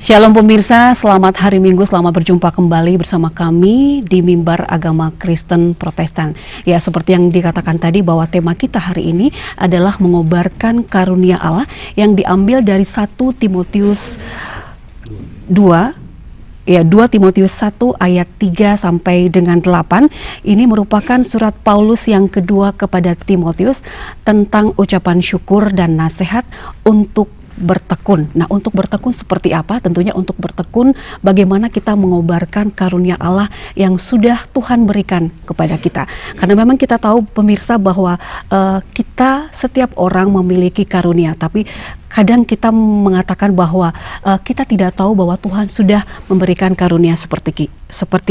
Shalom pemirsa, selamat hari Minggu, selamat berjumpa kembali bersama kami di Mimbar Agama Kristen Protestan. Ya, seperti yang dikatakan tadi bahwa tema kita hari ini adalah mengobarkan karunia Allah yang diambil dari 1 Timotius 2. Ya, 2 Timotius 1 ayat 3 sampai dengan 8. Ini merupakan surat Paulus yang kedua kepada Timotius tentang ucapan syukur dan nasihat untuk bertekun. Nah, untuk bertekun seperti apa? Tentunya untuk bertekun bagaimana kita mengobarkan karunia Allah yang sudah Tuhan berikan kepada kita. Karena memang kita tahu pemirsa bahwa kita setiap orang memiliki karunia, tapi kadang kita mengatakan bahwa kita tidak tahu bahwa Tuhan sudah memberikan karunia seperti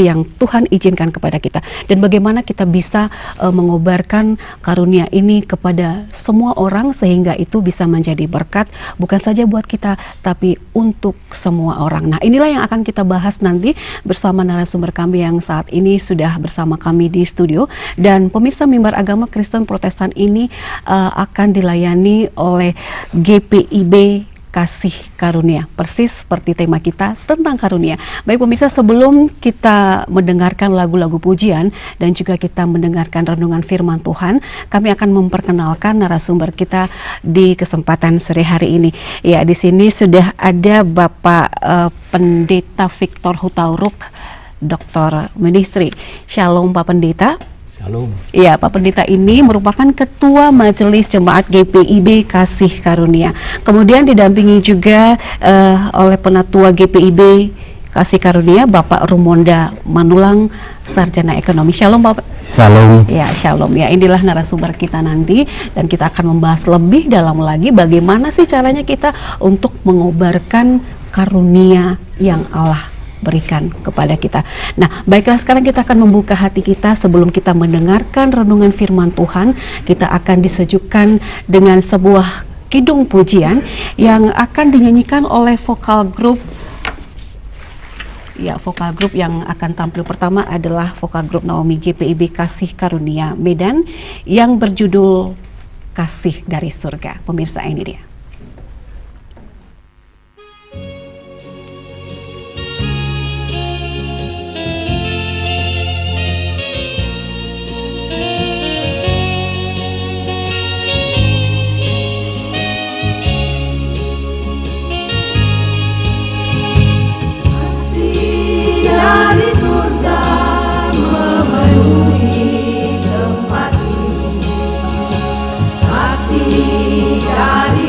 yang Tuhan izinkan kepada kita, dan bagaimana kita bisa mengobarkan karunia ini kepada semua orang sehingga itu bisa menjadi berkat bukan saja buat kita tapi untuk semua orang. Nah, inilah yang akan kita bahas nanti bersama narasumber kami yang saat ini sudah bersama kami di studio. Dan pemirsa, Mimbar Agama Kristen Protestan ini akan dilayani oleh GPIB Kasih Karunia, persis seperti tema kita tentang karunia. Baik pemirsa, sebelum kita mendengarkan lagu-lagu pujian dan juga kita mendengarkan renungan firman Tuhan, kami akan memperkenalkan narasumber kita di kesempatan sore hari ini. Ya, di sini sudah ada Bapak Pendeta Victor Hutauruk, Doktor Ministry. Shalom Pak Pendeta. Shalom. Ya, Pak Pendeta ini merupakan Ketua Majelis Jemaat GPIB Kasih Karunia. Kemudian didampingi juga oleh Penatua GPIB Kasih Karunia, Bapak Rumonda Manulang, Sarjana Ekonomi. Shalom Bapak. Shalom. Ya, shalom. Ya, inilah narasumber kita nanti, dan kita akan membahas lebih dalam lagi bagaimana sih caranya kita untuk mengobarkan karunia yang Allah berikan kepada kita. Nah, baiklah, sekarang kita akan membuka hati kita sebelum kita mendengarkan renungan firman Tuhan. Kita akan disejukkan dengan sebuah kidung pujian yang akan dinyanyikan oleh vokal grup. Ya, vokal grup yang akan tampil pertama adalah vokal grup Naomi GPIB Kasih Karunia Medan yang berjudul Kasih dari Surga. Pemirsa, ini dia. Dari surga memenuhi tempat ini, kasih dari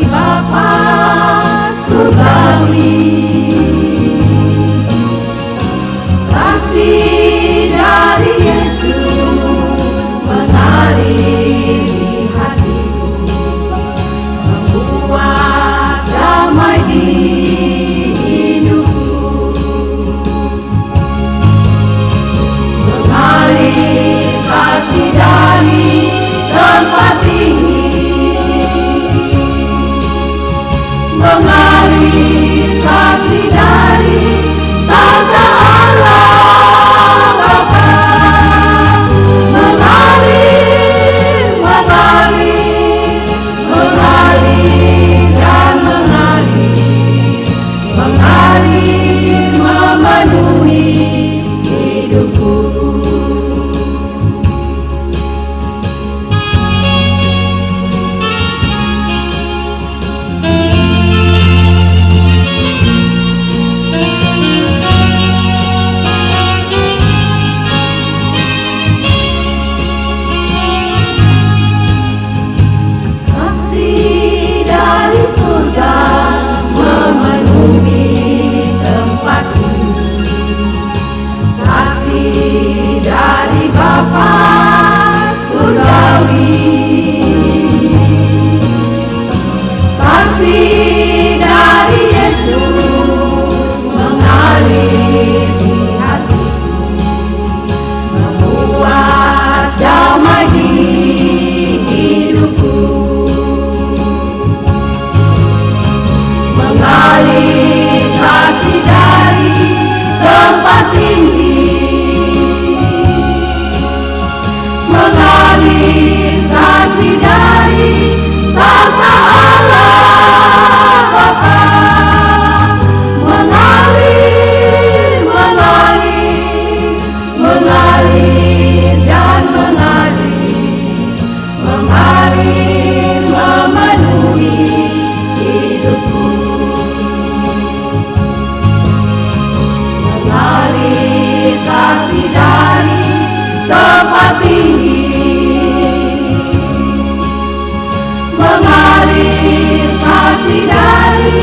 mengalir kasih dari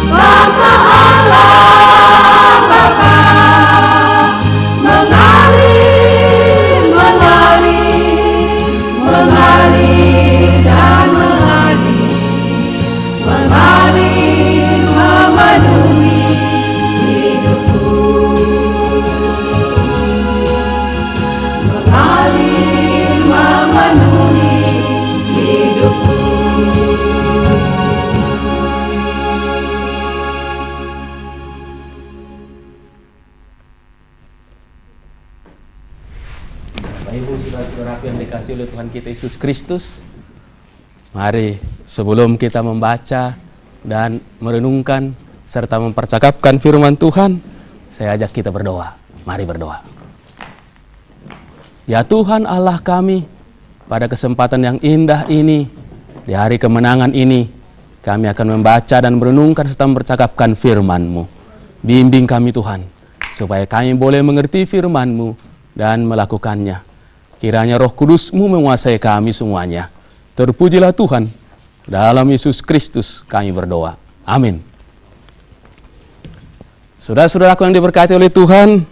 Bapa Allah Bapa, mengalir, mengalir, mengalir dan mengalir, mengalir memenuhi hidupku, mengalir memenuhi hidupku. Bapak Ibu, saudara-saudaraku yang dikasihi oleh Tuhan kita Yesus Kristus, mari sebelum kita membaca dan merenungkan serta mempercakapkan firman Tuhan, saya ajak kita berdoa. Mari berdoa. Ya Tuhan Allah kami, pada kesempatan yang indah ini, di hari kemenangan ini, kami akan membaca dan merenungkan serta mempercakapkan firman-Mu. Bimbing kami Tuhan, supaya kami boleh mengerti firman-Mu dan melakukannya. Kiranya Roh Kudus-Mu menguasai kami semuanya. Terpujilah Tuhan. Dalam Yesus Kristus kami berdoa. Amin. Saudara-saudaraku yang diberkati oleh Tuhan,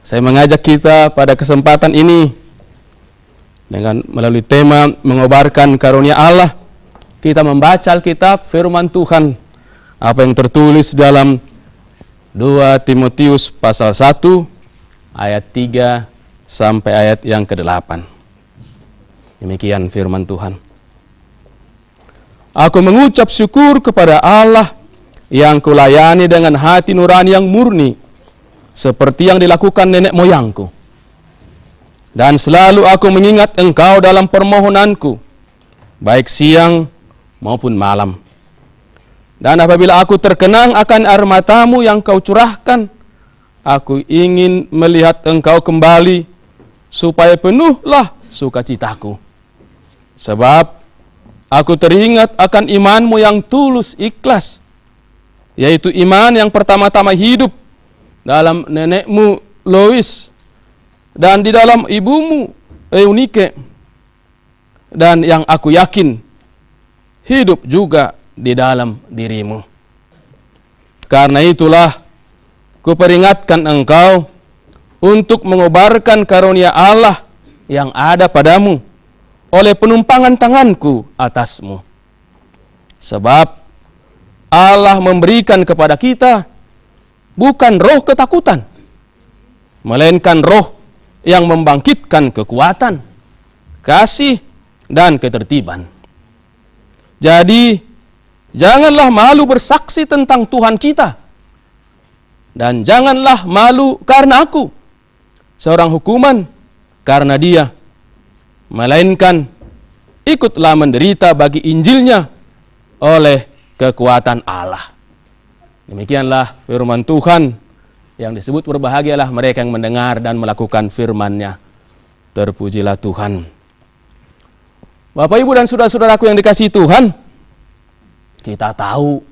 saya mengajak kita pada kesempatan ini dengan melalui tema mengobarkan karunia Allah, kita membaca Alkitab firman Tuhan, apa yang tertulis dalam 2 Timotius pasal 1 ayat 3 sampai ayat yang ke-8. Demikian firman Tuhan. Aku mengucap syukur kepada Allah yang kulayani dengan hati nurani yang murni, seperti yang dilakukan nenek moyangku. Dan selalu aku mengingat engkau dalam permohonanku, baik siang maupun malam. Dan apabila aku terkenang akan air matamu yang kau curahkan, aku ingin melihat engkau kembali, supaya penuhlah sukacitaku. Sebab aku teringat akan imanmu yang tulus ikhlas, yaitu iman yang pertama-tama hidup dalam nenekmu Lois dan di dalam ibumu Eunike, dan yang aku yakin hidup juga di dalam dirimu. Karena itulah kuperingatkan engkau untuk mengobarkan karunia Allah yang ada padamu oleh penumpangan tanganku atasmu. Sebab Allah memberikan kepada kita bukan roh ketakutan, melainkan roh yang membangkitkan kekuatan, kasih, dan ketertiban. Jadi, janganlah malu bersaksi tentang Tuhan kita, dan janganlah malu karena aku, seorang hukuman karena Dia, melainkan ikutlah menderita bagi Injilnya oleh kekuatan Allah. Demikianlah firman Tuhan, yang disebut berbahagialah mereka yang mendengar dan melakukan firman-Nya. Terpujilah Tuhan. Bapak, Ibu, dan saudara-saudaraku yang dikasihi Tuhan, kita tahu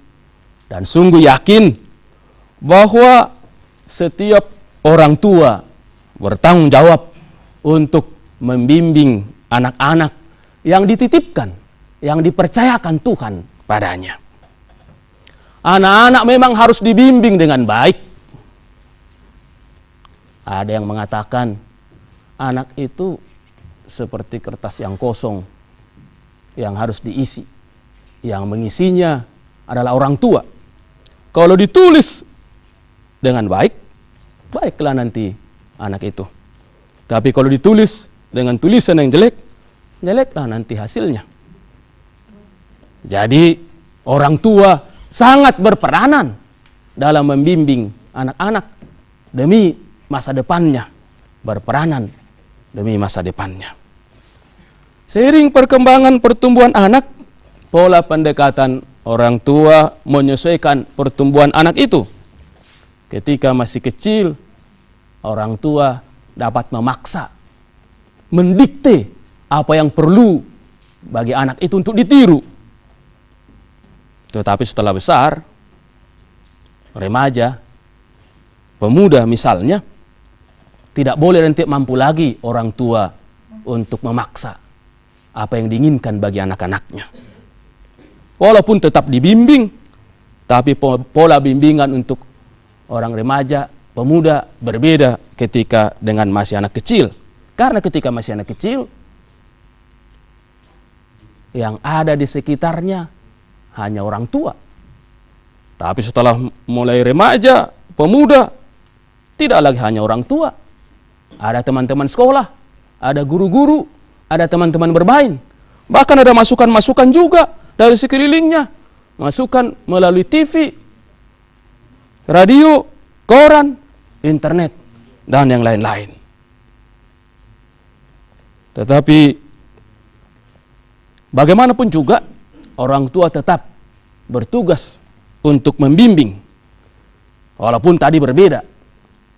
dan sungguh yakin bahwa setiap orang tua bertanggung jawab untuk membimbing anak-anak yang dititipkan, yang dipercayakan Tuhan padanya. Anak-anak memang harus dibimbing dengan baik. Ada yang mengatakan anak itu seperti kertas yang kosong yang harus diisi. Yang mengisinya adalah orang tua. Kalau ditulis dengan baik, baiklah nanti anak itu. Tapi kalau ditulis dengan tulisan yang jelek, jeleklah nanti hasilnya. Jadi orang tua sangat berperanan dalam membimbing anak-anak demi masa depannya, berperanan demi masa depannya. Seiring perkembangan pertumbuhan anak, pola pendekatan orang tua menyesuaikan pertumbuhan anak itu. Ketika masih kecil, orang tua dapat memaksa, mendikte apa yang perlu bagi anak itu untuk ditiru. Tetapi setelah besar, remaja, pemuda misalnya, tidak boleh nanti mampu lagi orang tua untuk memaksa. apa yang diinginkan bagi anak-anaknya. Walaupun tetap dibimbing, tapi pola bimbingan untuk orang remaja, pemuda berbeda ketika dengan masih anak kecil. Karena ketika masih anak kecil, yang ada di sekitarnya hanya orang tua. Tapi setelah mulai remaja, pemuda, tidak lagi hanya orang tua. Ada teman-teman sekolah, ada guru-guru, ada teman-teman bermain. Bahkan ada masukan-masukan juga dari sekelilingnya. Masukan melalui TV, radio, koran, internet, dan yang lain-lain. Tetapi bagaimanapun juga, orang tua tetap bertugas untuk membimbing. Walaupun tadi berbeda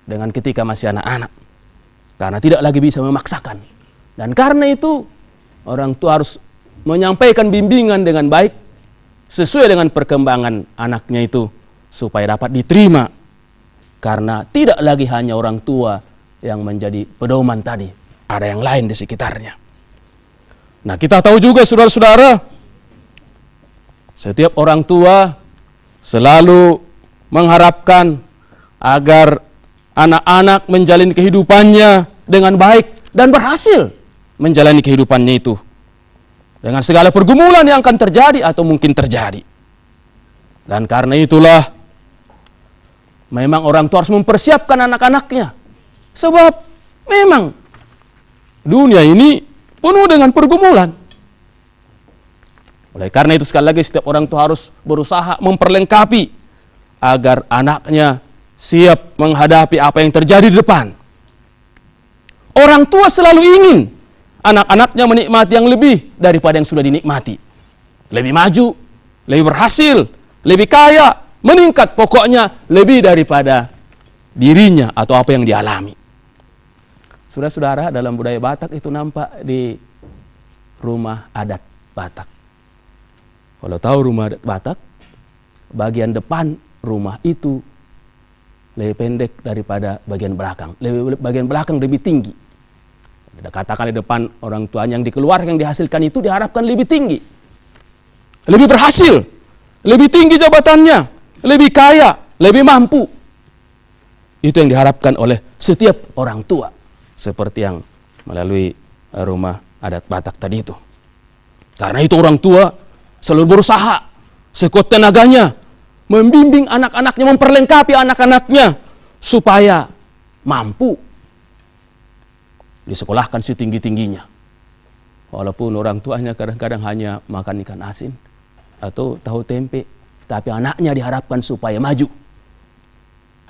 dengan ketika masih anak-anak. Karena tidak lagi bisa memaksakan. Dan karena itu, orang tua harus menyampaikan bimbingan dengan baik, sesuai dengan perkembangan anaknya itu, supaya dapat diterima. Karena tidak lagi hanya orang tua yang menjadi pedoman tadi. Ada yang lain di sekitarnya. Nah, kita tahu juga saudara-saudara, setiap orang tua selalu mengharapkan agar anak-anak menjalani kehidupannya dengan baik dan berhasil menjalani kehidupannya itu dengan segala pergumulan yang akan terjadi atau mungkin terjadi. Dan karena itulah memang orang tua harus mempersiapkan anak-anaknya, sebab memang dunia ini penuh dengan pergumulan. Oleh karena itu sekali lagi setiap orang tua harus berusaha memperlengkapi agar anaknya siap menghadapi apa yang terjadi di depan. Orang tua selalu ingin anak-anaknya menikmati yang lebih daripada yang sudah dinikmati. Lebih maju, lebih berhasil, lebih kaya, meningkat, pokoknya lebih daripada dirinya atau apa yang dialami. Saudara-saudara, dalam budaya Batak itu nampak di rumah adat Batak. Kalau tahu rumah adat Batak, bagian depan rumah itu lebih pendek daripada bagian belakang. Bagian belakang lebih tinggi. Katakan di depan orang tuanya yang dikeluarkan, yang dihasilkan itu diharapkan lebih tinggi. Lebih berhasil. Lebih tinggi jabatannya. Lebih kaya. Lebih mampu. Itu yang diharapkan oleh setiap orang tua. Seperti yang melalui rumah adat Batak tadi itu. Karena itu orang tua selalu berusaha sekuat tenaganya membimbing anak-anaknya, memperlengkapi anak-anaknya supaya mampu disekolahkan setinggi-tingginya. Walaupun orang tuanya kadang-kadang hanya makan ikan asin atau tahu tempe, tapi anaknya diharapkan supaya maju.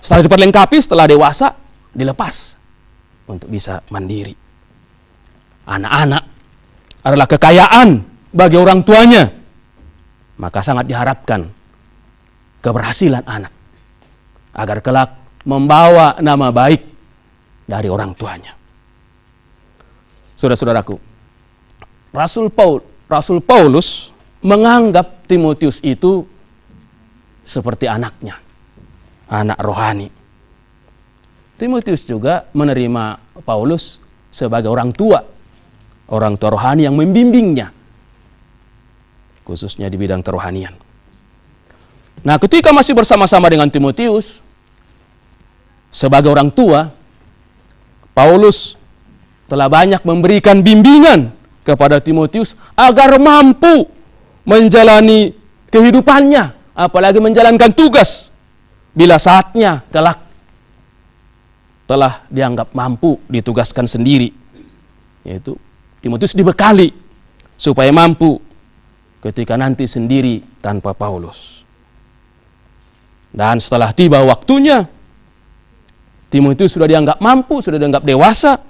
Setelah diperlengkapi, setelah dewasa, dilepas untuk bisa mandiri. Anak-anak adalah kekayaan bagi orang tuanya. Maka sangat diharapkan keberhasilan anak agar kelak membawa nama baik dari orang tuanya. Saudara-saudaraku, Rasul Paulus menganggap Timotius itu seperti anaknya, anak rohani. Timotius juga menerima Paulus sebagai orang tua rohani yang membimbingnya, khususnya di bidang kerohanian. Nah, ketika masih bersama-sama dengan Timotius sebagai orang tua, Paulus telah banyak memberikan bimbingan kepada Timotius agar mampu menjalani kehidupannya, apalagi menjalankan tugas bila saatnya kelak telah dianggap mampu ditugaskan sendiri, yaitu Timotius dibekali supaya mampu ketika nanti sendiri tanpa Paulus. Dan setelah tiba waktunya, Timotius sudah dianggap mampu, sudah dianggap dewasa,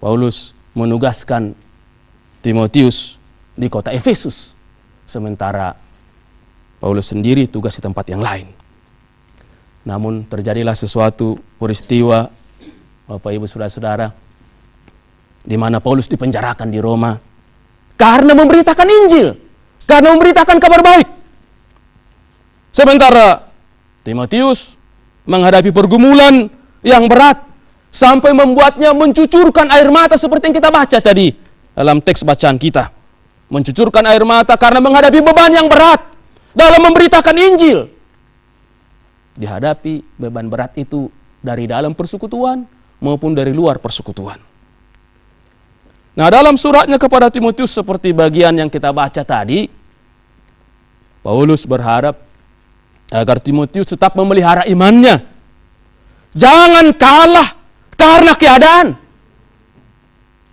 Paulus menugaskan Timotius di kota Efesus, sementara Paulus sendiri tugas di tempat yang lain. Namun terjadilah sesuatu peristiwa, Bapak Ibu Saudara-saudara, di mana Paulus dipenjarakan di Roma karena memberitakan Injil, karena memberitakan kabar baik. Sementara Timotius menghadapi pergumulan yang berat sampai membuatnya mencucurkan air mata seperti yang kita baca tadi dalam teks bacaan kita. Mencucurkan air mata karena menghadapi beban yang berat dalam memberitakan Injil. Dihadapi beban berat itu dari dalam persekutuan maupun dari luar persekutuan. Nah, dalam suratnya kepada Timotius seperti bagian yang kita baca tadi, Paulus berharap agar Timotius tetap memelihara imannya. Jangan kalah karena keadaan.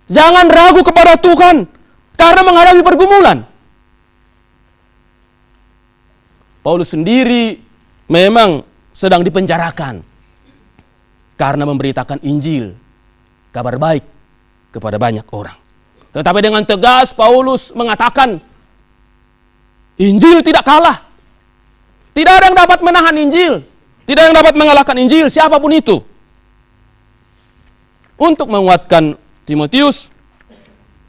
Jangan ragu kepada Tuhan karena menghadapi pergumulan. Paulus sendiri memang sedang dipenjarakan karena memberitakan Injil, kabar baik kepada banyak orang. Tetapi dengan tegas Paulus mengatakan, Injil tidak kalah. Tidak ada yang dapat menahan Injil. Tidak ada yang dapat mengalahkan Injil, siapapun itu. Untuk menguatkan Timotius,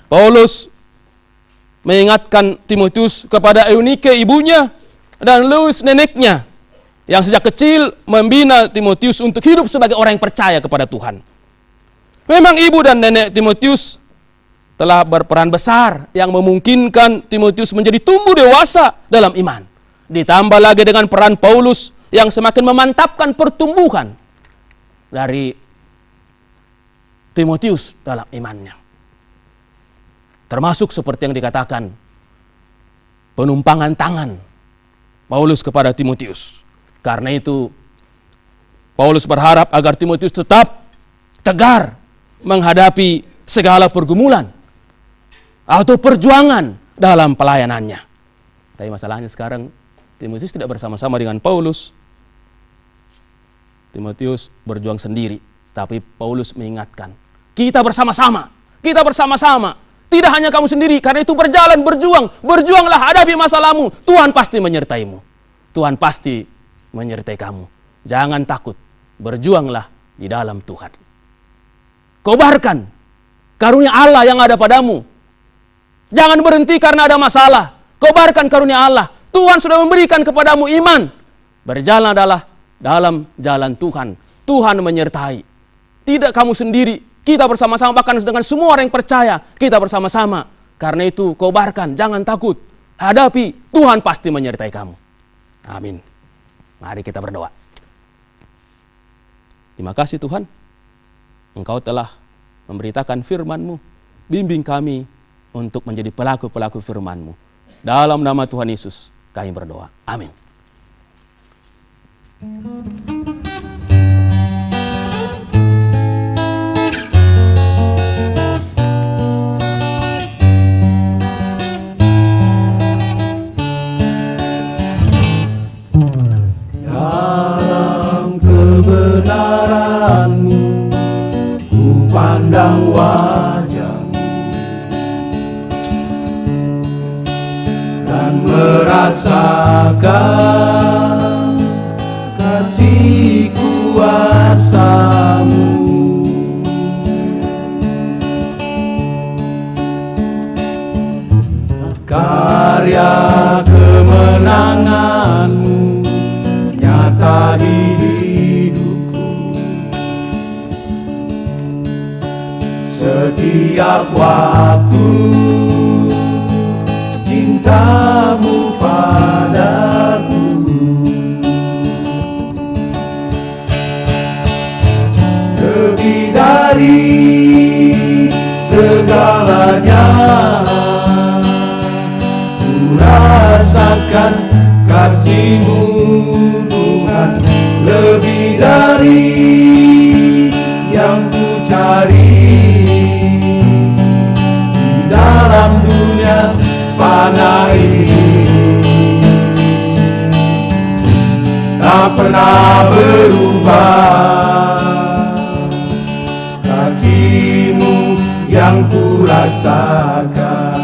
Paulus mengingatkan Timotius kepada Eunike ibunya dan Lois neneknya yang sejak kecil membina Timotius untuk hidup sebagai orang yang percaya kepada Tuhan. Memang ibu dan nenek Timotius telah berperan besar yang memungkinkan Timotius menjadi tumbuh dewasa dalam iman. Ditambah lagi dengan peran Paulus yang semakin memantapkan pertumbuhan dari Timotius dalam imannya. Termasuk seperti yang dikatakan penumpangan tangan Paulus kepada Timotius. Karena itu Paulus berharap agar Timotius tetap tegar menghadapi segala pergumulan atau perjuangan dalam pelayanannya. Tapi masalahnya sekarang Timotius tidak bersama-sama dengan Paulus. Timotius berjuang sendiri, tapi Paulus mengingatkan, kita bersama-sama, kita bersama-sama. Tidak hanya kamu sendiri, karena itu berjuanglah hadapi masalahmu. Tuhan pasti menyertaimu. Tuhan pasti menyertai kamu. Jangan takut, berjuanglah di dalam Tuhan. Kobarkan karunia Allah yang ada padamu. Jangan berhenti karena ada masalah. Kobarkan karunia Allah. Tuhan sudah memberikan kepadamu iman. Berjalan adalah dalam jalan Tuhan. Tuhan menyertai. Tidak kamu sendiri. Kita bersama-sama, bahkan dengan semua orang yang percaya. Kita bersama-sama. Karena itu kobarkan, jangan takut. Hadapi, Tuhan pasti menyertai kamu. Amin. Mari kita berdoa. Terima kasih Tuhan. Engkau telah memberitakan firman-Mu. Bimbing kami untuk menjadi pelaku-pelaku firman-Mu. Dalam nama Tuhan Yesus kami berdoa. Amin. Dalam kebenaran-Mu ku pandang wajah-Mu dan merasakan kasih kuasa-Mu. Karya kemenangan-Mu nyata di hidupku. Setiap waktu cinta-Mu padaku lebih dari segalanya. Ku rasakan kasih-Mu Tuhan, lebih dari yang ku cari di dalam dunia fana ini. Tak pernah berubah kasih-Mu yang ku rasakan.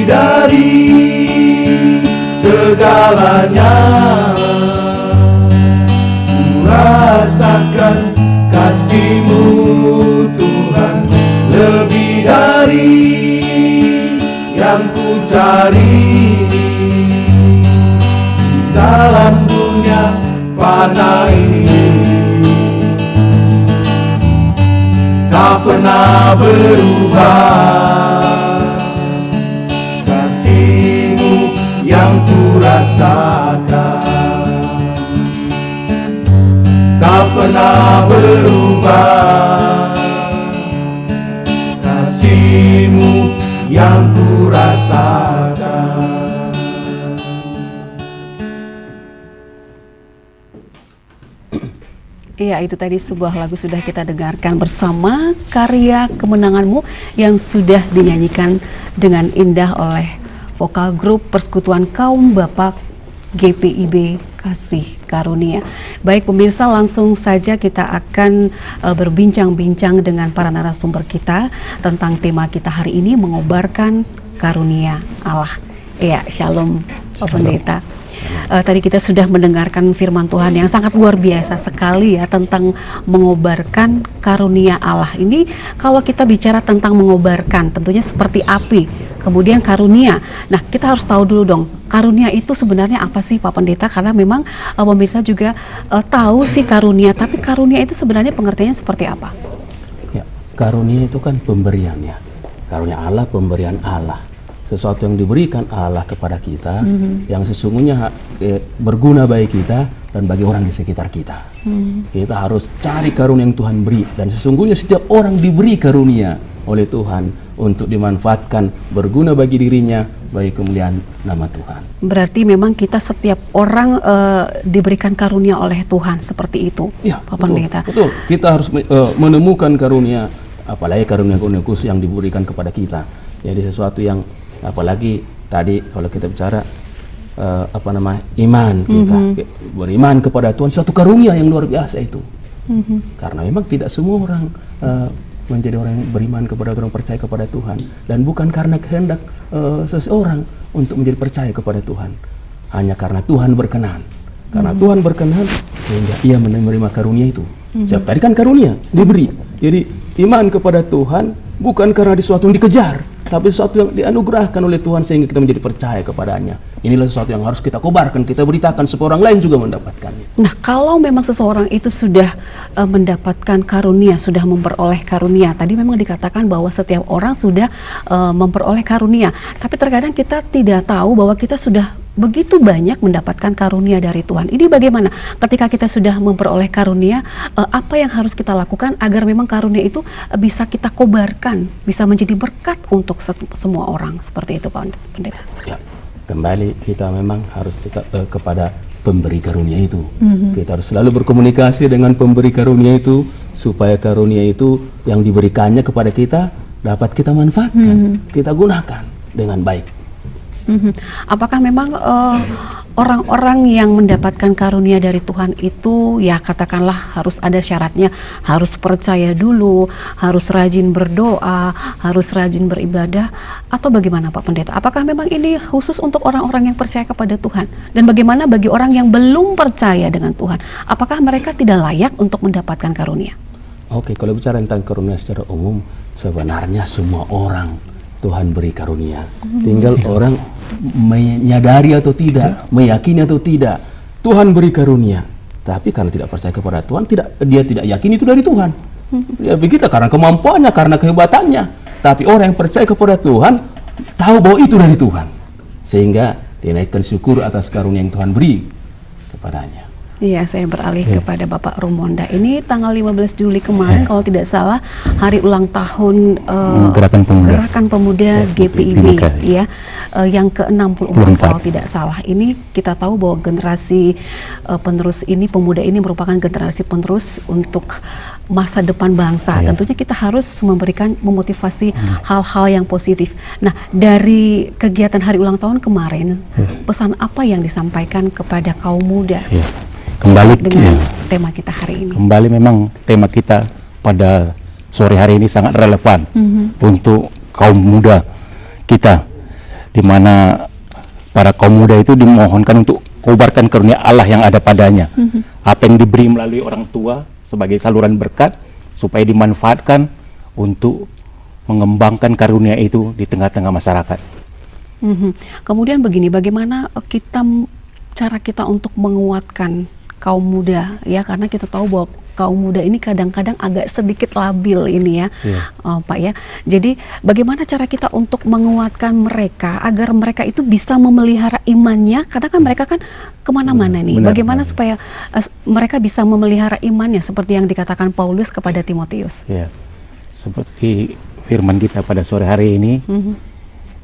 lebih dari segalanya. Ku rasakan kasih-Mu Tuhan, lebih dari yang ku cari dalam dunia fana ini. Tak pernah berubah kasih-Mu yang ku rasakan, tak pernah berubah kasih-Mu yang ku rasakan. Iya, itu tadi sebuah lagu sudah kita dengarkan bersama, karya kemenangan-Mu yang sudah dinyanyikan dengan indah oleh vokal grup Persekutuan Kaum Bapak GPIB Kasih Karunia. Baik pemirsa, langsung saja kita akan berbincang-bincang dengan para narasumber kita tentang tema kita hari ini, mengobarkan karunia Allah. Iya, shalom Pak Pendeta. Tadi kita sudah mendengarkan firman Tuhan yang sangat luar biasa sekali ya tentang mengobarkan karunia Allah. Ini kalau kita bicara tentang mengobarkan, tentunya seperti api, kemudian karunia. Nah, kita harus tahu dulu dong, karunia itu sebenarnya apa sih Pak Pendeta? Karena memang pemirsa juga tahu sih karunia, tapi karunia itu sebenarnya pengertiannya seperti apa? Ya, karunia itu kan pemberian ya. Karunia Allah, pemberian Allah. Sesuatu yang diberikan Allah kepada kita, yang sesungguhnya berguna bagi kita dan bagi orang di sekitar kita. Kita harus cari karunia yang Tuhan beri, dan sesungguhnya setiap orang diberi karunia oleh Tuhan untuk dimanfaatkan berguna bagi dirinya, bagi kemuliaan nama Tuhan. Berarti memang kita setiap orang diberikan karunia oleh Tuhan seperti itu, Ya, Pak betul, Pendeta. betul. Kita harus menemukan karunia, apalagi karunia khusus yang diberikan kepada kita. Jadi sesuatu yang, apalagi tadi kalau kita bicara iman kita, beriman kepada Tuhan, suatu karunia yang luar biasa itu. Karena memang tidak semua orang menjadi orang yang beriman kepada Tuhan, percaya kepada Tuhan, dan bukan karena kehendak seseorang untuk menjadi percaya kepada Tuhan, hanya karena Tuhan berkenan. Karena Tuhan berkenan sehingga ia menerima karunia itu. Siap tadi kan karunia diberi. Jadi iman kepada Tuhan bukan karena sesuatu yang dikejar, tapi sesuatu yang dianugerahkan oleh Tuhan sehingga kita menjadi percaya kepadanya. Inilah sesuatu yang harus kita kobarkan, kita beritakan supaya orang lain juga mendapatkannya. Nah, kalau memang seseorang itu sudah mendapatkan karunia, sudah memperoleh karunia, tadi memang dikatakan bahwa setiap orang sudah memperoleh karunia, tapi terkadang kita tidak tahu bahwa kita sudah begitu banyak mendapatkan karunia dari Tuhan. Ini bagaimana ketika kita sudah memperoleh karunia, apa yang harus kita lakukan agar memang karunia itu bisa kita kobarkan, bisa menjadi berkat untuk semua orang, seperti itu Pak Pendeta. Ya, kembali kita memang harus tetap kepada pemberi karunia itu. Kita harus selalu berkomunikasi dengan pemberi karunia itu, supaya karunia itu yang diberikannya kepada kita dapat kita manfaatkan, kita gunakan dengan baik. Apakah memang orang-orang yang mendapatkan karunia dari Tuhan itu, ya katakanlah harus ada syaratnya, harus percaya dulu, harus rajin berdoa, harus rajin beribadah, atau bagaimana Pak Pendeta? Apakah memang ini khusus untuk orang-orang yang percaya kepada Tuhan? Dan bagaimana bagi orang yang belum percaya dengan Tuhan? Apakah mereka tidak layak untuk mendapatkan karunia? Oke, kalau bicara tentang karunia secara umum, sebenarnya semua orang Tuhan beri karunia. Tinggal orang menyadari atau tidak, meyakini atau tidak. Tuhan beri karunia, tapi karena tidak percaya kepada Tuhan, dia tidak yakin itu dari Tuhan. Dia pikir karena kemampuannya, karena kehebatannya. Tapi orang yang percaya kepada Tuhan tahu bahwa itu dari Tuhan, sehingga dinaikkan syukur atas karunia yang Tuhan beri kepadanya. Iya, saya beralih kepada Bapak Rumonda. Ini tanggal 15 Juli kemarin, kalau tidak salah, hari ulang tahun Gerakan Pemuda GPIB, ya, yang ke-64 kalau tidak salah. Ini kita tahu bahwa generasi penerus ini, pemuda ini merupakan generasi penerus untuk masa depan bangsa. Tentunya kita harus memberikan, memotivasi hal-hal yang positif. Nah, dari kegiatan hari ulang tahun kemarin, pesan apa yang disampaikan kepada kaum muda? Kembali dengan tema kita hari ini. Kembali memang tema kita pada sore hari ini sangat relevan untuk kaum muda kita. di mana para kaum muda itu dimohonkan untuk kobarkan karunia Allah yang ada padanya. Apa yang diberi melalui orang tua sebagai saluran berkat supaya dimanfaatkan untuk mengembangkan karunia itu di tengah-tengah masyarakat. Kemudian begini, bagaimana cara kita untuk menguatkan kaum muda ya, karena kita tahu bahwa kaum muda ini kadang-kadang agak sedikit labil ini ya, Pak ya. Jadi bagaimana cara kita untuk menguatkan mereka agar mereka itu bisa memelihara imannya, karena kan mereka kan kemana-mana nih. Benar, bagaimana benar. supaya mereka bisa memelihara imannya seperti yang dikatakan Paulus kepada Timotius. Ya, seperti firman kita pada sore hari ini,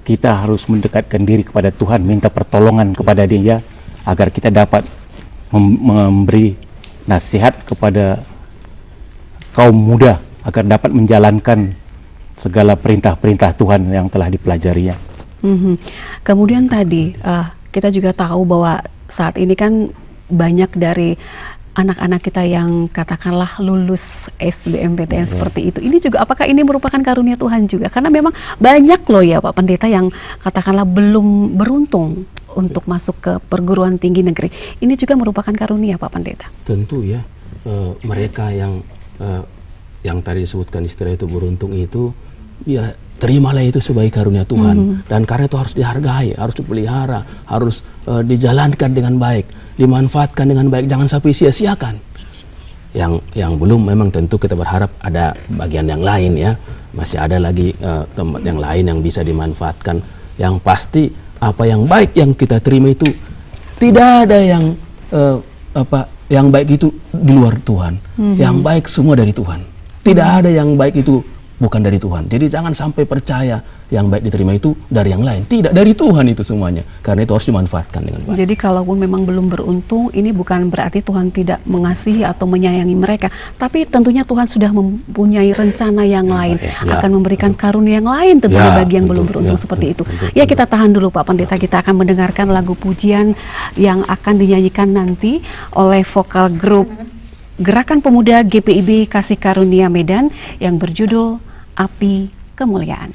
kita harus mendekatkan diri kepada Tuhan, minta pertolongan kepada Dia agar kita dapat memberi nasihat kepada kaum muda agar dapat menjalankan segala perintah-perintah Tuhan yang telah dipelajarinya. Kemudian tadi kita juga tahu bahwa saat ini kan banyak dari anak-anak kita yang katakanlah lulus SBMPTN seperti itu. Ini juga apakah ini merupakan karunia Tuhan juga? Karena memang banyak loh ya Pak Pendeta yang katakanlah belum beruntung untuk masuk ke perguruan tinggi negeri. Ini juga merupakan karunia Pak Pendeta. Tentu ya, mereka yang tadi disebutkan istilah itu beruntung itu, ya terimalah itu sebagai karunia Tuhan. Dan karena itu harus dihargai, harus dipelihara, harus dijalankan dengan baik, dimanfaatkan dengan baik, jangan sampai sia-siakan. Yang belum memang tentu kita berharap ada bagian yang lain ya, masih ada lagi tempat yang lain yang bisa dimanfaatkan. Yang pasti apa yang baik yang kita terima itu tidak ada yang yang baik itu di luar Tuhan. Yang baik semua dari Tuhan. Tidak ada yang baik itu bukan dari Tuhan. Jadi jangan sampai percaya yang baik diterima itu dari yang lain. Tidak, dari Tuhan itu semuanya. Karena itu harus dimanfaatkan dengan baik. Jadi kalaupun memang belum beruntung, ini bukan berarti Tuhan tidak mengasihi atau menyayangi mereka. Tapi tentunya Tuhan sudah mempunyai rencana yang lain. Akan memberikan karunia yang lain tentunya bagi yang belum beruntung seperti itu. Ya, kita tahan dulu Pak Pendeta. Kita akan mendengarkan lagu pujian yang akan dinyanyikan nanti oleh vokal grup Gerakan Pemuda GPIB Kasih Karunia Medan yang berjudul Api Kemuliaan.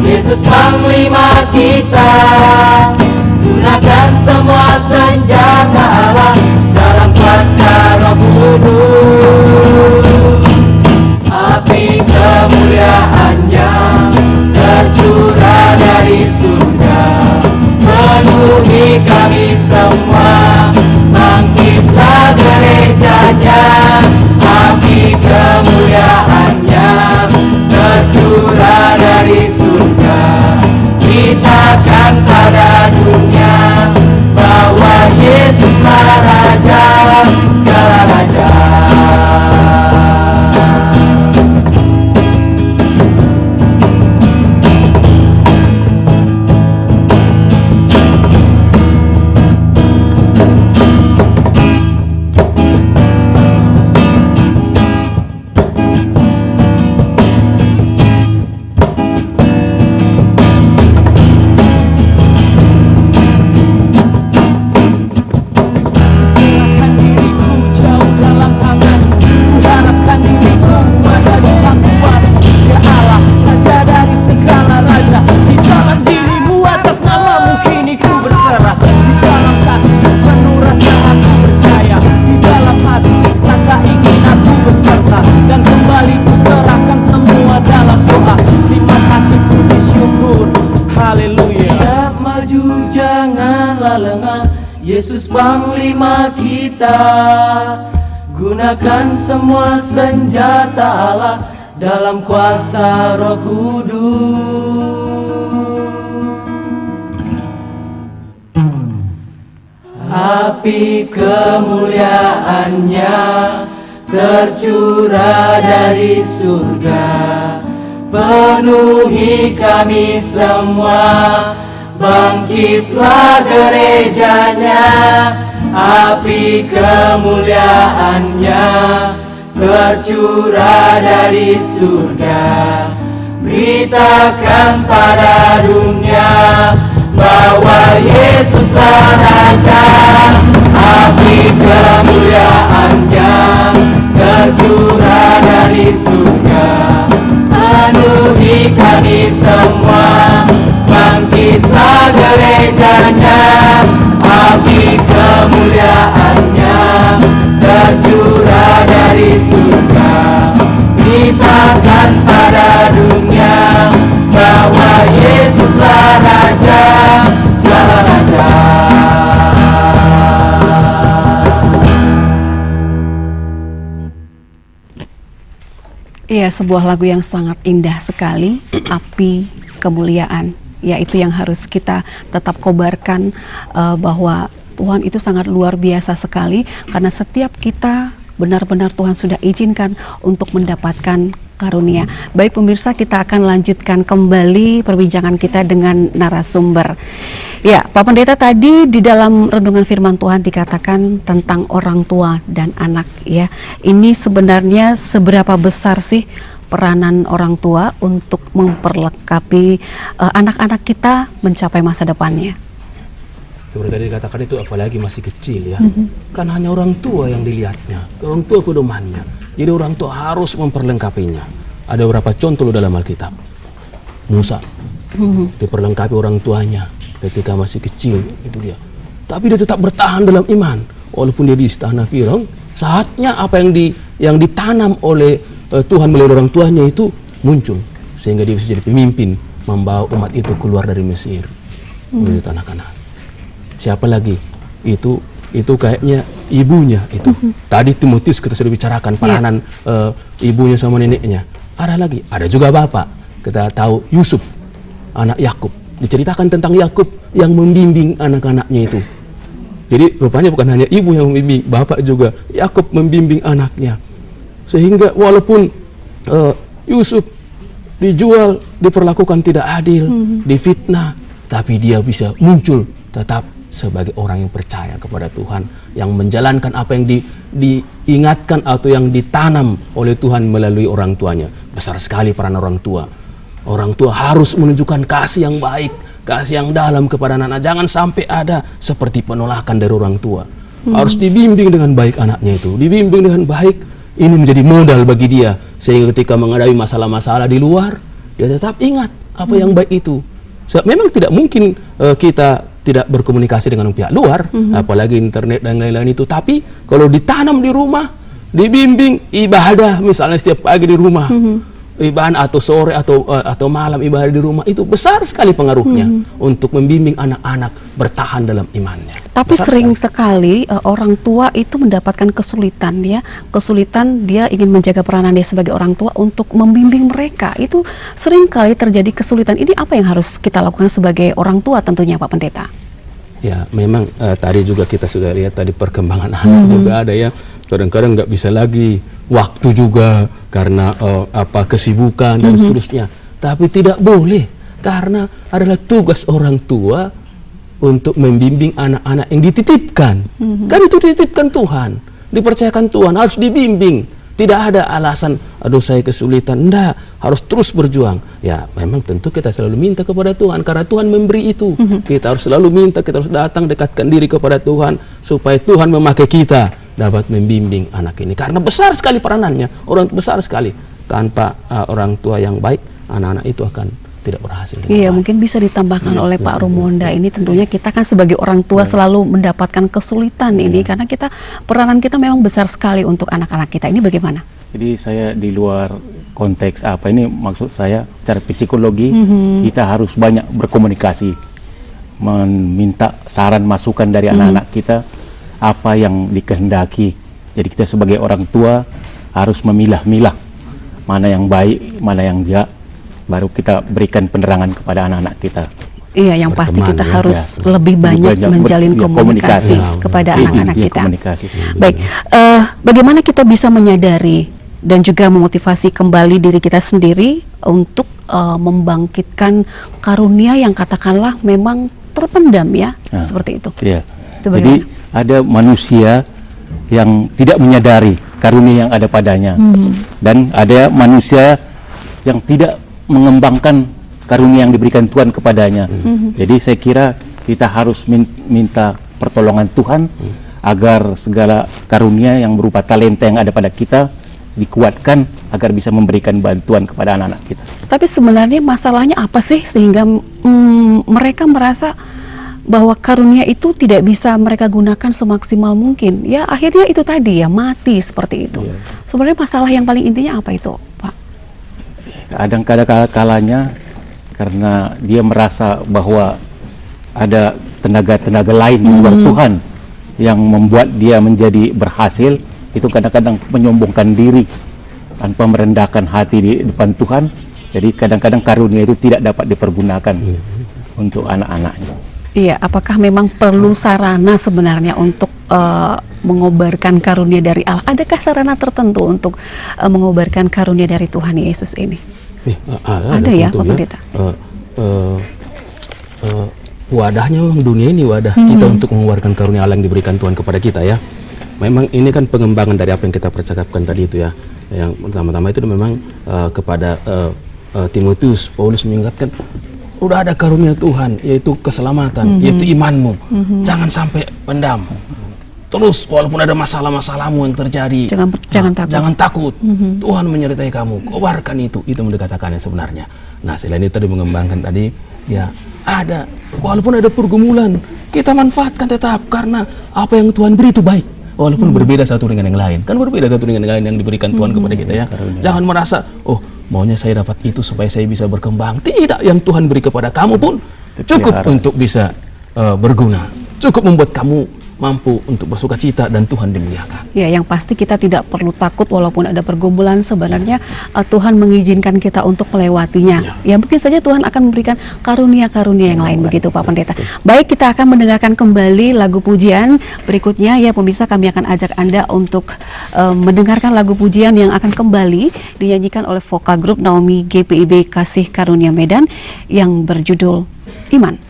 Yesus Panglima kita, gunakan semua senjata Allah dalam kuasa Roh Kudus. Api kemuliaannya tercurah dari surga, penuhi kami semua, bangkitlah gerejanya. Api kemuliaannya tercurah dari surga, kita kan pada Yesus Panglima kita. Gunakan semua senjata Allah dalam kuasa Roh Kudus. Api kemuliaannya tercurah dari surga, penuhi kami semua. Bangkitlah gerejanya, api kemuliaannya tercurah dari surga. Beritakan pada dunia bahwa Yesuslah Raja. Api kemuliaannya tercurah dari surga, penuhi kami semua. Bangkitlah gerejanya, api kemuliaannya tercurah dari surga. Beritakan pada dunia bahwa Yesuslah Raja, segala raja. Iya, sebuah lagu yang sangat indah sekali, Api Kemuliaan. Ya, itu yang harus kita tetap kobarkan, bahwa Tuhan itu sangat luar biasa sekali, karena setiap kita benar-benar Tuhan sudah izinkan untuk mendapatkan karunia. Baik pemirsa, kita akan lanjutkan kembali perbincangan kita dengan narasumber. Ya, Pak Pendeta, tadi di dalam renungan firman Tuhan dikatakan tentang orang tua dan anak, ya. Ini sebenarnya seberapa besar sih peranan orang tua untuk memperlengkapi anak-anak kita mencapai masa depannya? Seperti tadi dikatakan itu, apalagi masih kecil ya, kan hanya orang tua yang dilihatnya, orang tua pedomannya. Jadi orang tua harus memperlengkapinya. Ada beberapa contoh dalam Alkitab. Musa diperlengkapi orang tuanya ketika masih kecil, itu dia. Tapi dia tetap bertahan dalam iman, walaupun dia di istana Firaun. Saatnya apa yang ditanam oleh Tuhan melalui orang tuanya itu muncul, sehingga dia bisa jadi pemimpin, membawa umat itu keluar dari Mesir menuju tanah Kanaan. Siapa lagi? Itu kayaknya ibunya itu. Tadi Timotius kita sudah bicarakan peranan ibunya sama neneknya. Ada lagi, ada juga bapak. Kita tahu Yusuf, anak Yakub. Diceritakan tentang Yakub yang membimbing anak-anaknya itu. Jadi rupanya bukan hanya ibu yang membimbing, bapak juga. Yakub membimbing anaknya. Sehingga walaupun Yusuf dijual, diperlakukan tidak adil, difitnah, tapi dia bisa muncul tetap sebagai orang yang percaya kepada Tuhan, yang menjalankan apa yang diingatkan atau yang ditanam oleh Tuhan melalui orang tuanya. Besar sekali peran orang tua. Orang tua harus menunjukkan kasih yang baik, kasih yang dalam kepada anak-anak. Jangan sampai ada seperti penolakan dari orang tua. Harus dibimbing dengan baik anaknya itu, dibimbing dengan baik. Ini menjadi modal bagi dia, sehingga ketika menghadapi masalah-masalah di luar, dia tetap ingat apa yang baik itu. Memang tidak mungkin kita tidak berkomunikasi dengan pihak luar, apalagi internet dan lain-lain itu. Tapi kalau ditanam di rumah, dibimbing ibadah, misalnya setiap pagi di rumah, ibadah atau sore atau malam ibadah di rumah, itu besar sekali pengaruhnya untuk membimbing anak-anak bertahan dalam imannya. Tapi besar sering sekali orang tua itu mendapatkan kesulitan, ya, kesulitan dia ingin menjaga peranan dia sebagai orang tua untuk membimbing mereka. Itu sering kali terjadi kesulitan. Ini apa yang harus kita lakukan sebagai orang tua tentunya, Pak Pendeta? Ya, memang tadi juga kita sudah lihat tadi perkembangan anak juga ada ya. Kadang-kadang nggak bisa lagi, waktu juga karena kesibukan dan seterusnya. Tapi tidak boleh, karena adalah tugas orang tua untuk membimbing anak-anak yang dititipkan. Kan itu dititipkan Tuhan, dipercayakan Tuhan, harus dibimbing. Tidak ada alasan, aduh saya kesulitan. Enggak, harus terus berjuang. Ya, memang tentu kita selalu minta kepada Tuhan, karena Tuhan memberi itu. Kita harus selalu minta, kita harus datang, dekatkan diri kepada Tuhan, supaya Tuhan memakai kita dapat membimbing anak ini. Karena besar sekali peranannya, orang besar sekali. Tanpa orang tua yang baik, anak-anak itu akan tidak berhasil. Iya, mungkin bisa ditambahkan oleh Pak Rumonda ini, tentunya kita kan sebagai orang tua selalu mendapatkan kesulitan ini, karena peranan kita memang besar sekali untuk anak-anak kita. Ini bagaimana? Jadi saya di luar konteks apa ini, maksud saya secara psikologi kita harus banyak berkomunikasi. meminta saran masukan dari anak-anak kita apa yang dikehendaki. Jadi kita sebagai orang tua harus memilah-milah mana yang baik, mana yang jahat, baru kita berikan penerangan kepada anak-anak kita. Iya, yang pasti Berteman, kita ya. harus lebih banyak menjalin komunikasi kepada anak-anak Iya, kita. komunikasi. Baik, bagaimana kita bisa menyadari dan juga memotivasi kembali diri kita sendiri untuk membangkitkan karunia yang katakanlah memang terpendam ya, Nah, seperti itu. Iya. Itu Jadi bagaimana? ada manusia yang tidak menyadari karunia yang ada padanya, dan ada manusia yang tidak mengembangkan karunia yang diberikan Tuhan kepadanya. Jadi saya kira kita harus minta pertolongan Tuhan agar segala karunia yang berupa talenta yang ada pada kita dikuatkan agar bisa memberikan bantuan kepada anak-anak kita. Tapi sebenarnya masalahnya apa sih sehingga mereka merasa bahwa karunia itu tidak bisa mereka gunakan semaksimal mungkin? Ya akhirnya itu tadi ya, mati seperti itu. Sebenarnya masalah yang paling intinya apa itu, Pak? Kadang-kadang kalanya karena dia merasa bahwa ada tenaga-tenaga lain di luar Tuhan yang membuat dia menjadi berhasil, itu kadang-kadang menyombongkan diri tanpa merendahkan hati di depan Tuhan. Jadi kadang-kadang karunia itu tidak dapat dipergunakan untuk anak-anaknya. Iya, apakah memang perlu sarana sebenarnya untuk mengobarkan karunia dari Allah? Adakah sarana tertentu untuk mengobarkan karunia dari Tuhan Yesus ini? Ada ya, Pak Pendeta? Wadahnya memang dunia ini wadah kita untuk mengeluarkan karunia Allah yang diberikan Tuhan kepada kita ya. Memang ini kan pengembangan dari apa yang kita percakapkan tadi itu ya. Yang pertama-tama itu memang kepada Timotius, Paulus mengingatkan, udah ada karunia Tuhan, yaitu keselamatan, yaitu imanmu. Jangan sampai pendam. Terus walaupun ada masalah-masalahmu yang terjadi, Jangan takut. Jangan takut. Tuhan menyertai kamu. Kobarkan itu mendekatakannya sebenarnya. Nah, selain itu tadi mengembangkan tadi ya ada, walaupun ada pergumulan, kita manfaatkan tetap karena apa yang Tuhan beri itu baik. Walaupun berbeda satu dengan yang lain. Kan berbeda satu dengan yang lain yang diberikan Tuhan kepada kita ya. Jangan merasa, oh maunya saya dapat itu supaya saya bisa berkembang. Tidak, yang Tuhan beri kepada kamu pun cukup untuk bisa berguna. Cukup membuat kamu mampu untuk bersuka cita dan Tuhan dimuliakan. Ya, yang pasti kita tidak perlu takut walaupun ada pergumulan. Sebenarnya Tuhan mengizinkan kita untuk melewatinya. Ya, mungkin saja Tuhan akan memberikan karunia-karunia yang lain, begitu Pak Pendeta. Baik, kita akan mendengarkan kembali lagu pujian berikutnya ya pemirsa. Kami akan ajak Anda untuk mendengarkan lagu pujian yang akan kembali dinyanyikan oleh vokal grup Naomi GPIB Kasih Karunia Medan yang berjudul Iman.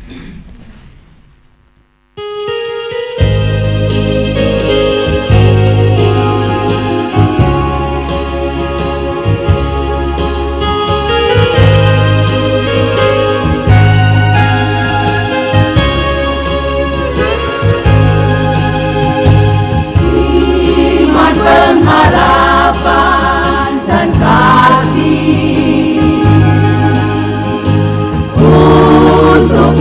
Pengharapan dan kasih untuk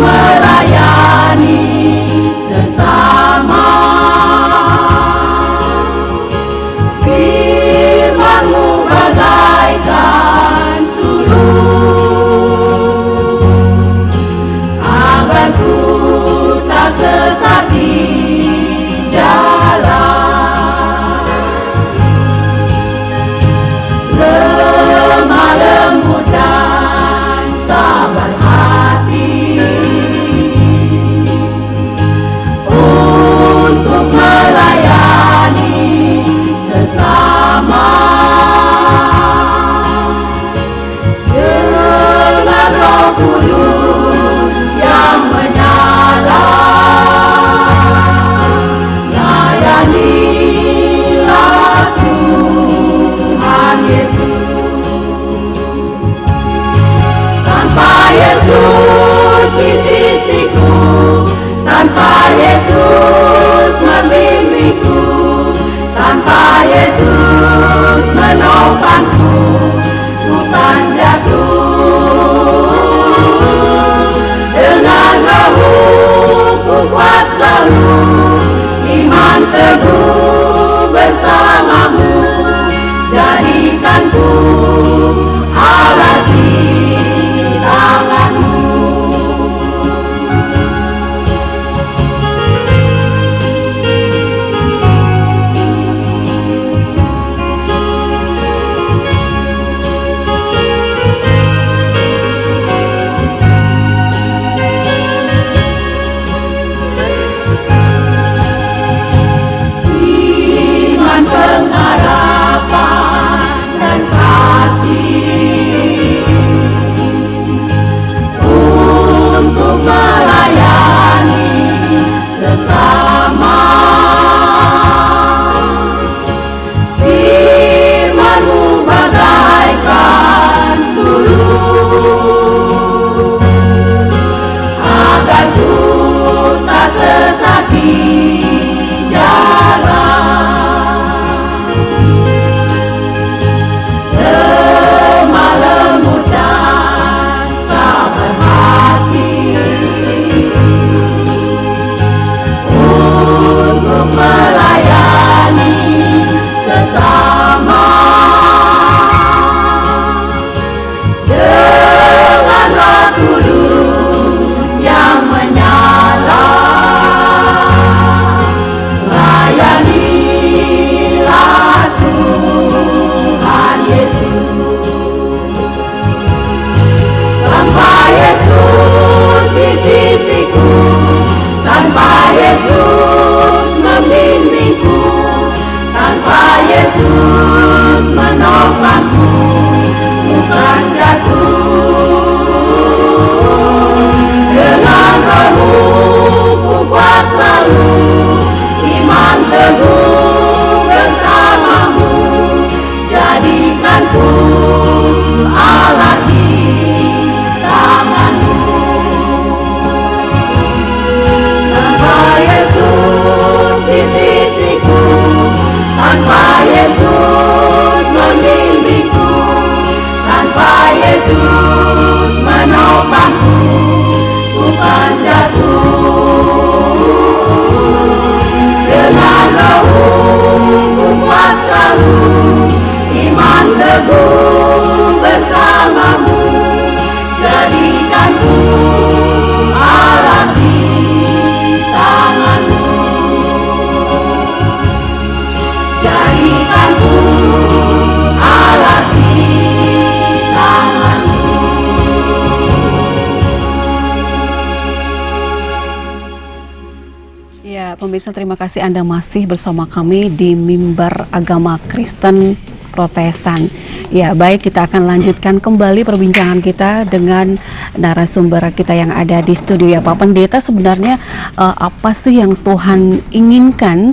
pemirsa, terima kasih Anda masih bersama kami di Mimbar Agama Kristen Protestan. Ya, baik, kita akan lanjutkan kembali perbincangan kita dengan narasumber kita yang ada di studio. Ya, Pak Pendeta, sebenarnya apa sih yang Tuhan inginkan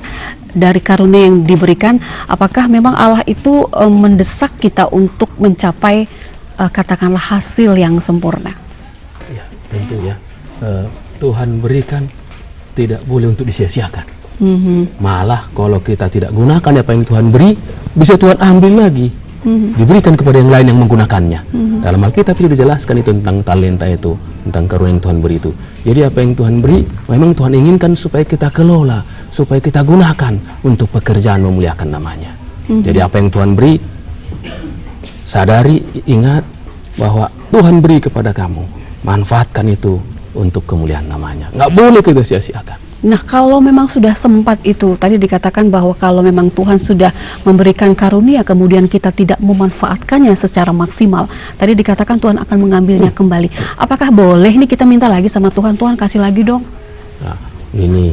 dari karunia yang diberikan? Apakah memang Allah itu mendesak kita untuk mencapai katakanlah hasil yang sempurna? Ya, tentu ya. Tuhan berikan tidak boleh untuk disia-siakan. Malah kalau kita tidak gunakan apa yang Tuhan beri, bisa Tuhan ambil lagi, diberikan kepada yang lain yang menggunakannya. Dalam Alkitab itu dijelaskan itu tentang talenta itu, tentang karunia yang Tuhan beri itu. Jadi apa yang Tuhan beri, memang Tuhan inginkan supaya kita kelola, supaya kita gunakan untuk pekerjaan memuliakan namanya. Jadi apa yang Tuhan beri, sadari, ingat bahwa Tuhan beri kepada kamu, manfaatkan itu untuk kemuliaan namanya. Nggak boleh kita sia-siakan. Nah, kalau memang sudah sempat itu, tadi dikatakan bahwa kalau memang Tuhan sudah memberikan karunia, kemudian kita tidak memanfaatkannya secara maksimal, tadi dikatakan Tuhan akan mengambilnya kembali. Apakah boleh nih kita minta lagi sama Tuhan, Tuhan kasih lagi dong? Nah, ini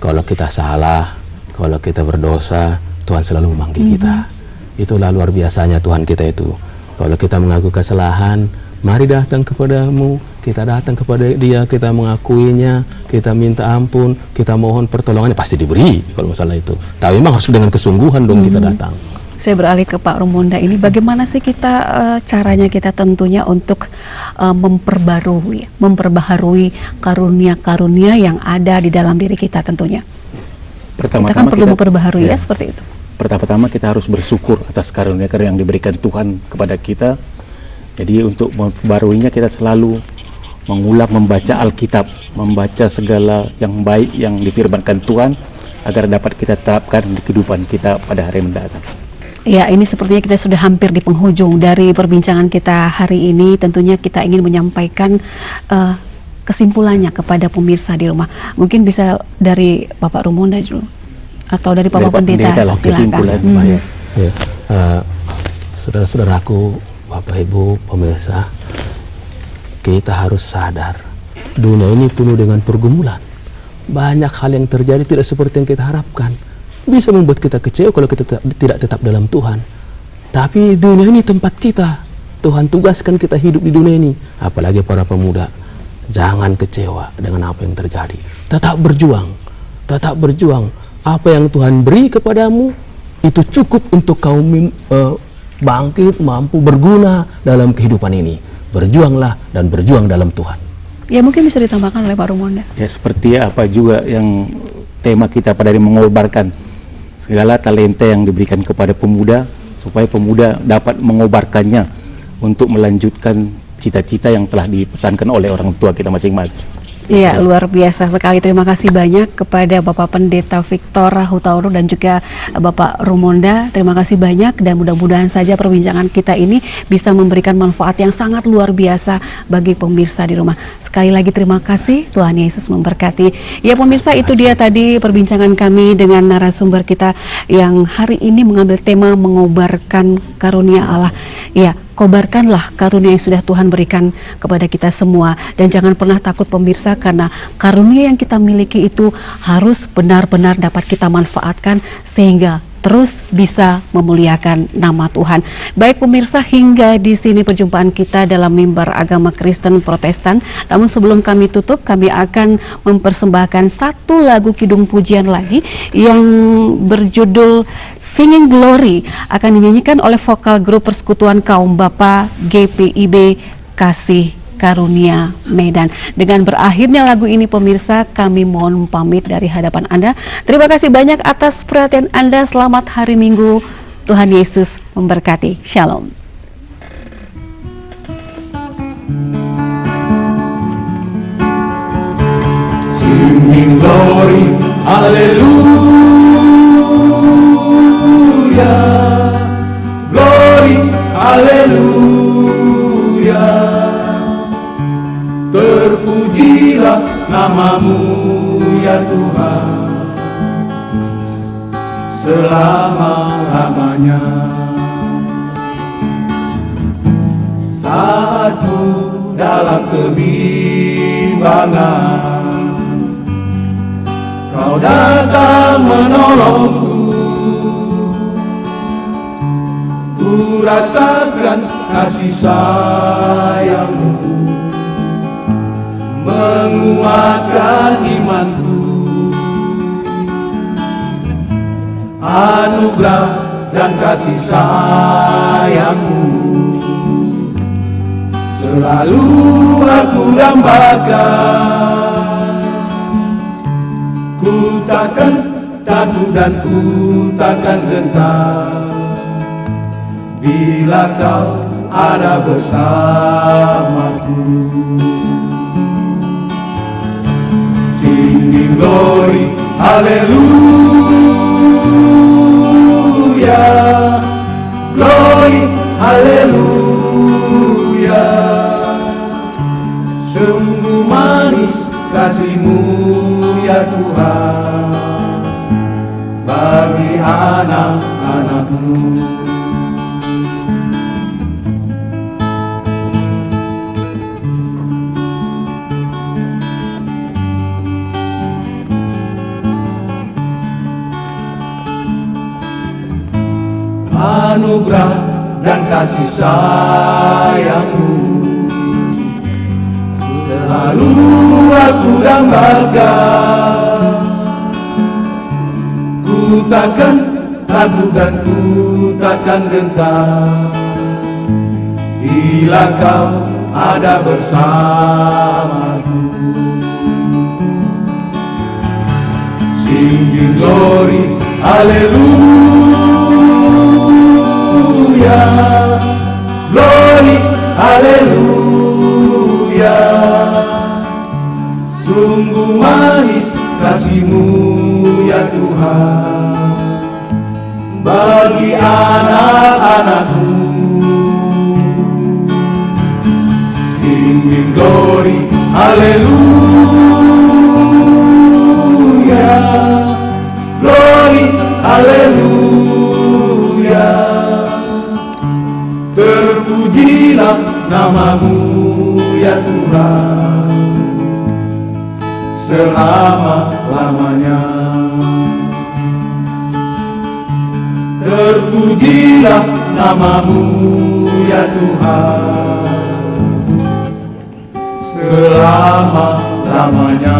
kalau kita salah, kalau kita berdosa, Tuhan selalu memanggil kita. Itulah luar biasanya Tuhan kita itu. Kalau kita mengaku kesalahan, mari datang kepadamu, kita datang kepada Dia, kita mengakuinya, kita minta ampun, kita mohon pertolongannya, pasti diberi kalau masalah itu. Tapi memang harus dengan kesungguhan dong kita datang. Saya beralih ke Pak Rumonda ini, bagaimana sih kita caranya kita tentunya untuk memperbaharui karunia-karunia yang ada di dalam diri kita tentunya. Kita kan perlu memperbaharui ya seperti itu. Pertama-tama kita harus bersyukur atas karunia-karunia yang diberikan Tuhan kepada kita. Jadi untuk membaruinya kita selalu mengulang membaca Alkitab, membaca segala yang baik yang difirmankan Tuhan agar dapat kita terapkan di kehidupan kita pada hari mendatang. Ya, ini sepertinya kita sudah hampir di penghujung dari perbincangan kita hari ini. Tentunya kita ingin menyampaikan kesimpulannya kepada pemirsa di rumah. Mungkin bisa dari Bapak Rumonda dulu atau dari Bapak Pendeta. Kesimpulan. Saudara-saudaraku, Bapak Ibu pemirsa, kita harus sadar dunia ini penuh dengan pergumulan. Banyak hal yang terjadi tidak seperti yang kita harapkan. Bisa membuat kita kecewa kalau kita tidak tetap dalam Tuhan. Tapi dunia ini tempat kita. Tuhan tugaskan kita hidup di dunia ini. Apalagi para pemuda, jangan kecewa dengan apa yang terjadi. Tetap berjuang. Tetap berjuang. Apa yang Tuhan beri kepadamu itu cukup untuk kau bangkit, mampu berguna dalam kehidupan ini. Berjuanglah dan berjuang dalam Tuhan. Ya, mungkin bisa ditambahkan oleh Pak Rumonda. Ya, seperti apa juga yang tema kita pada hari mengobarkan segala talenta yang diberikan kepada pemuda, supaya pemuda dapat mengobarkannya untuk melanjutkan cita-cita yang telah dipesankan oleh orang tua kita masing-masing. Iya, luar biasa sekali. Terima kasih banyak kepada Bapak Pendeta Victor Hutauru dan juga Bapak Rumonda. Terima kasih banyak dan mudah-mudahan saja perbincangan kita ini bisa memberikan manfaat yang sangat luar biasa bagi pemirsa di rumah. Sekali lagi terima kasih, Tuhan Yesus memberkati. Ya pemirsa, itu dia tadi perbincangan kami dengan narasumber kita yang hari ini mengambil tema mengobarkan karunia Allah. Ya, kobarkanlah karunia yang sudah Tuhan berikan kepada kita semua. Dan jangan pernah takut pemirsa, karena karunia yang kita miliki itu harus benar-benar dapat kita manfaatkan sehingga terus bisa memuliakan nama Tuhan. Baik pemirsa, hingga di sini perjumpaan kita dalam Mimbar Agama Kristen Protestan. Namun sebelum kami tutup, kami akan mempersembahkan satu lagu kidung pujian lagi yang berjudul Singing Glory, akan dinyanyikan oleh vokal grup Persekutuan Kaum Bapa GPIB Kasih Karunia Medan. Dengan berakhirnya lagu ini pemirsa, kami mohon pamit dari hadapan Anda. Terima kasih banyak atas perhatian Anda. Selamat hari Minggu. Tuhan Yesus memberkati. Shalom. Singing glory, hallelujah. Glory, hallelujah. Terpujilah namamu ya Tuhan selama-lamanya. Satu dalam kebimbangan, Kau datang menolongku. Ku rasakan kasih sayangmu, menguatkan imanku. Anugerah dan kasih sayangmu selalu aku dambakan. Ku takkan takut dan ku takkan gentar bila kau ada bersamaku. Singing glory, haleluya, glory, haleluya. Sungguh manis kasih-Mu ya Tuhan bagi anak-anak-Mu. Anugerah dan kasih sayang-Mu selalu aku dambakan. Ku takkan takut dan ku takkan gentar bila kau ada bersamaku. Singing glory, haleluya, glory, haleluya. Sungguh manis kasih-Mu ya Tuhan bagi anak-anak-Mu. Singing glory, haleluya, glory, haleluya. Terpujilah nama-Mu ya Tuhan selama-lamanya. Terpujilah nama-Mu ya Tuhan selama-lamanya.